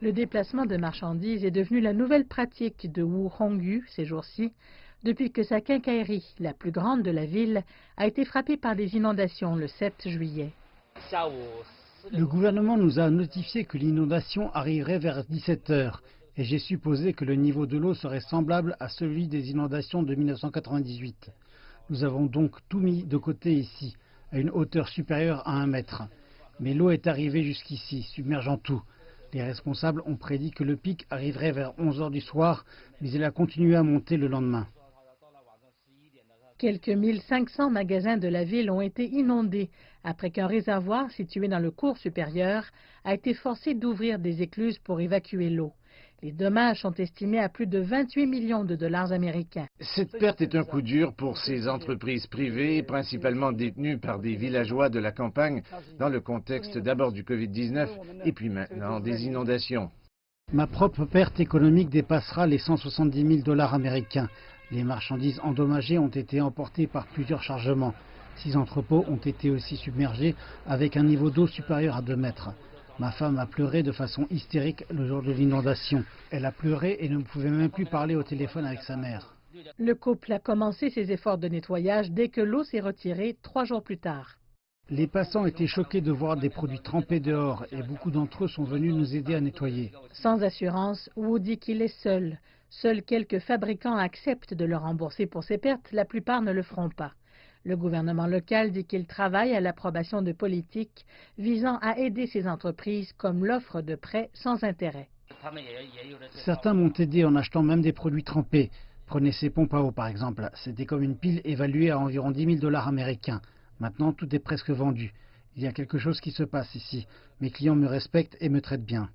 Le déplacement de marchandises est devenu la nouvelle pratique de Wu Hongyu ces jours-ci, depuis que sa quincaillerie, la plus grande de la ville, a été frappée par des inondations le 7 juillet. Le gouvernement nous a notifié que l'inondation arriverait vers 17 heures et j'ai supposé que le niveau de l'eau serait semblable à celui des inondations de 1998. Nous avons donc tout mis de côté ici, à une hauteur supérieure à 1 mètre. Mais l'eau est arrivée jusqu'ici, submergeant tout. Les responsables ont prédit que le pic arriverait vers 11 heures du soir, mais il a continué à monter le lendemain. Quelques 1500 magasins de la ville ont été inondés après qu'un réservoir situé dans le cours supérieur a été forcé d'ouvrir des écluses pour évacuer l'eau. Les dommages sont estimés à plus de 28 millions de dollars américains. Cette perte est un coup dur pour ces entreprises privées, principalement détenues par des villageois de la campagne, dans le contexte d'abord du Covid-19 et puis maintenant des inondations. Ma propre perte économique dépassera les 170 000 dollars américains. Les marchandises endommagées ont été emportées par plusieurs chargements. 6 entrepôts ont été aussi submergés avec un niveau d'eau supérieur à 2 mètres. Ma femme a pleuré de façon hystérique le jour de l'inondation. Elle a pleuré et ne pouvait même plus parler au téléphone avec sa mère. Le couple a commencé ses efforts de nettoyage dès que l'eau s'est retirée 3 jours plus tard. Les passants étaient choqués de voir des produits trempés dehors et beaucoup d'entre eux sont venus nous aider à nettoyer. Sans assurance, Wu dit qu'il est seul. Seuls quelques fabricants acceptent de le rembourser pour ses pertes, la plupart ne le feront pas. Le gouvernement local dit qu'il travaille à l'approbation de politiques visant à aider ces entreprises comme l'offre de prêts sans intérêt. Certains m'ont aidé en achetant même des produits trempés. Prenez ces pompes à eau par exemple. C'était comme une pile évaluée à environ 10 000 dollars américains. Maintenant tout est presque vendu. Il y a quelque chose qui se passe ici. Mes clients me respectent et me traitent bien.